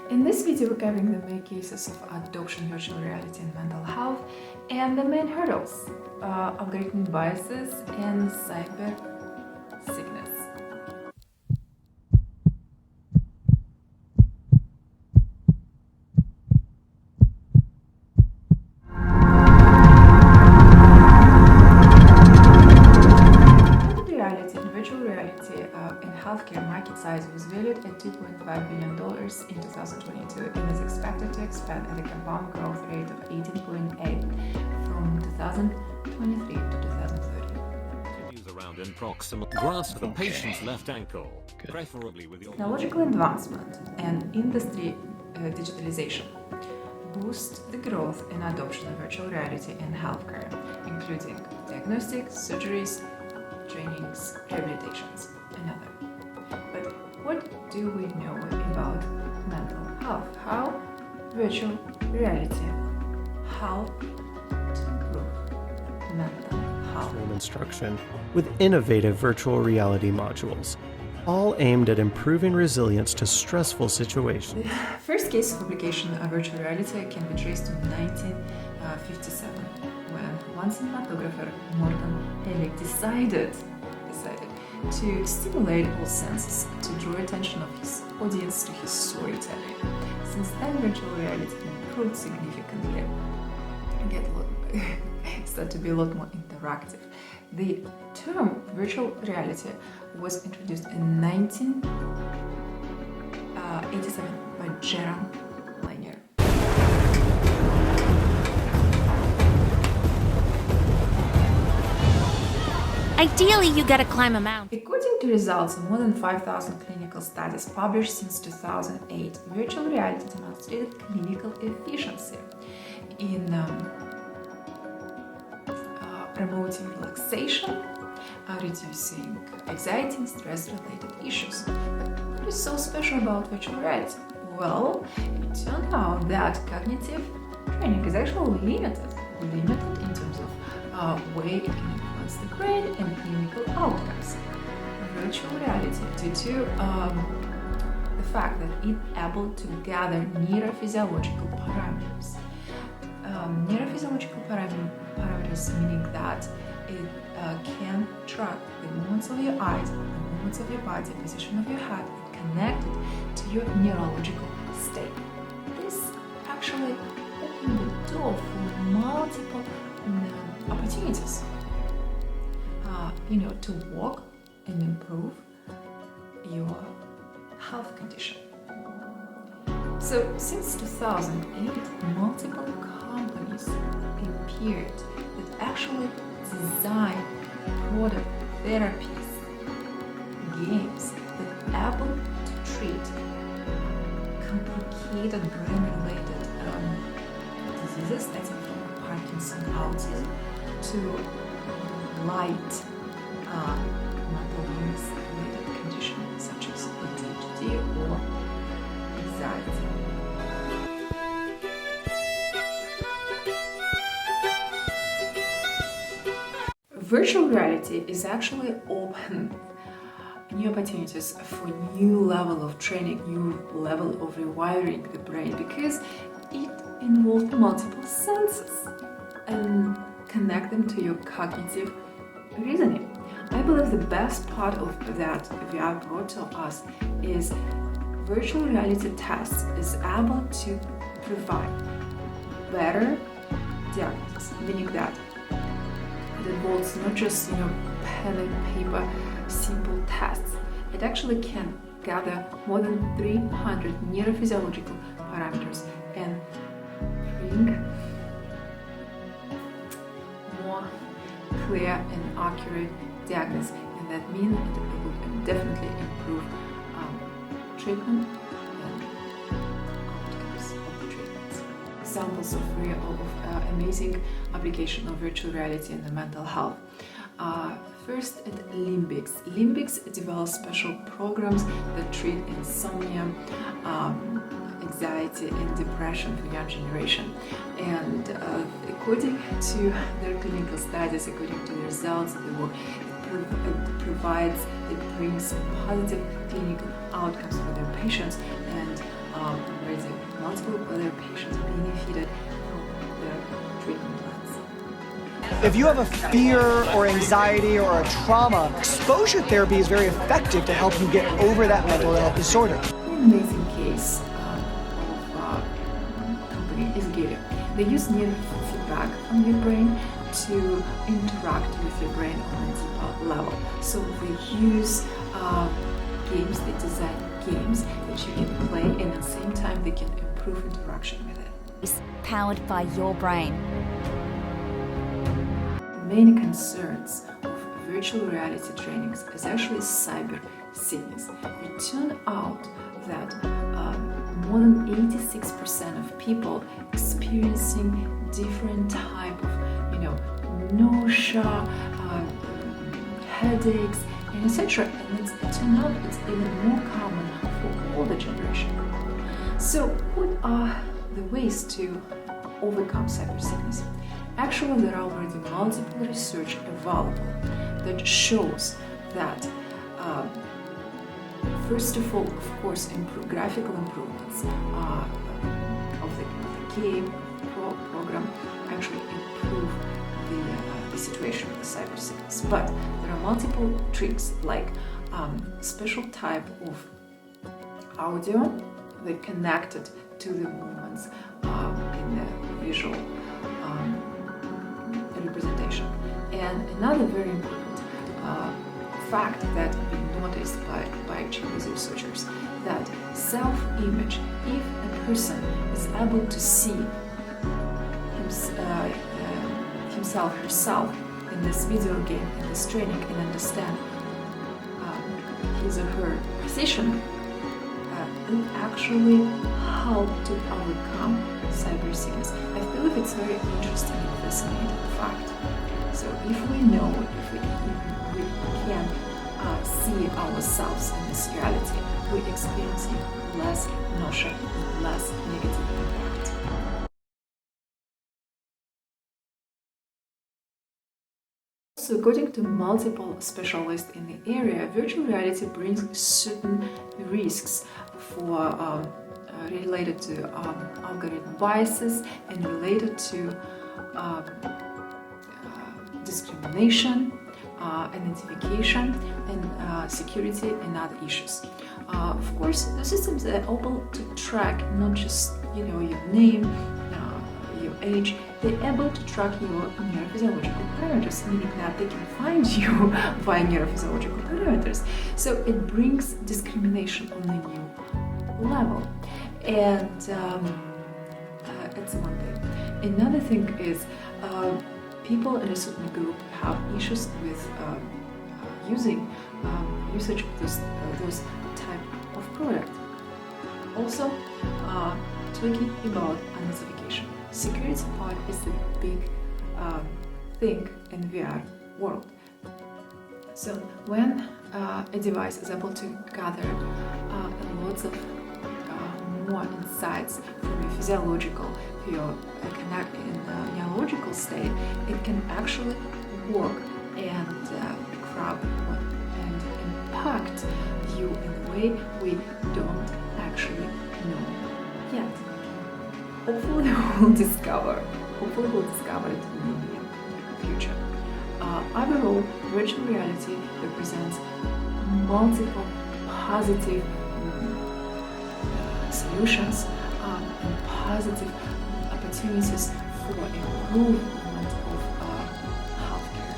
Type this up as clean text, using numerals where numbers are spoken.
In this video, we're covering the main cases of adoption virtual reality in mental health and the main hurdles, algorithm biases, and cyber sickness. Virtual reality in healthcare market size was valued at $2.5 billion in 2022 and is expected to expand at a compound growth rate of 18.8% from 2023 to 2030. Use around in proximal grasp the patient's left ankle, preferably with your Technological advancement and industry digitalization boost the growth and adoption of virtual reality in healthcare, including diagnostics, surgeries, trainings, rehabilitations, and other. But what do we know about mental health? How virtual reality help to improve mental health? Instruction with innovative virtual reality modules, all aimed at improving resilience to stressful situations. The first case of application of virtual reality can be traced to 1957. When one cinematographer, Morton Hellick, decided to stimulate all senses to draw attention of his audience to his storytelling. Since then, virtual reality improved significantly and started to be a lot more interactive. The term virtual reality was introduced in 1987 by Jaron Lanier. Ideally, you gotta climb a mountain. According to results of more than 5,000 clinical studies published since 2008, virtual reality demonstrated clinical efficiency in promoting relaxation, reducing anxiety and stress-related issues. But what is so special about virtual reality? Well, it turned out that cognitive training is actually limited in terms of way it can influence the brain and clinical outcomes. Virtual reality, due to the fact that it's able to gather neurophysiological parameters. Neurophysiological parameters meaning that it can track the movements of your eyes, the movements of your body, position of your head, and connect it to your neurological state. This actually opened the door for multiple opportunities, to work and improve your health condition. So since 2008, multiple companies appeared that actually design product therapies, games that are able to treat complicated brain-related diseases, starting from Parkinson, autism, to light mental illness-related conditions such as ADHD or anxiety. Virtual reality is actually open new opportunities for new level of training, new level of rewiring the brain, because it involves multiple senses and connect them to your cognitive reasoning. I believe the best part of that VR brought to us is virtual reality tests is able to provide better diagnosis, meaning that it involves not just pen and paper simple tests. It actually can gather more than 300 neurophysiological parameters and bring more clear and accurate diagnosis, and that means it will definitely improve treatment and outcomes of the treatments. Examples of amazing application of virtual reality in the mental health. First, at Limbics. Limbics develops special programs that treat insomnia, anxiety, and depression for young generation. And according to their clinical studies, according to the results of the work, it brings positive clinical outcomes for their patients and If you have a fear or anxiety or a trauma, exposure therapy is very effective to help you get over that mental health disorder. An amazing case of company is Gilead. They use neurofeedback from your brain to interact with your brain on a deeper level. So they use games, they design games that you can play, and at the same time they can improve interaction with it. It's powered by your brain. Many concerns of virtual reality trainings is actually cyber sickness. It turned out that more than 86% of people experiencing different type of, nausea, headaches, and etc. And it turned out it's even more common for older generation. So, what are the ways to overcome cyber sickness? Actually, there are already multiple research available that shows that, first of all, of course, graphical improvements of the game program actually improve the situation with the cyber sickness. But there are multiple tricks, like special type of audio that connected to the movements in the visual representation. And another very important fact that been noticed by Chinese researchers, that self-image, if a person is able to see himself, herself in this video game, in this training, and understand his or her position, it actually help to overcome cyber sickness. I believe it's very interesting and fascinating fact. So if we know, if we can see ourselves in this reality, we're experiencing less nausea, less negative impact. So according to multiple specialists in the area, virtual reality brings certain risks for related to algorithm biases and related to discrimination, identification, and security and other issues. Of course, the systems are able to track not just your name, your age. They're able to track your neurophysiological parameters, meaning that they can find you via neurophysiological parameters. So it brings discrimination on a new level, and it's one thing. Another thing is people in a certain group have issues with usage of those type of product. Also, talking about identification. Security part is a big thing in VR world. So when a device is able to gather lots of more insights from your physiological, your neurological state, it can actually work and grab and impact you in a way we don't actually know yet. Hopefully we'll discover it in the near future. Overall, virtual reality represents multiple positive solutions and positive opportunities for improvement of healthcare.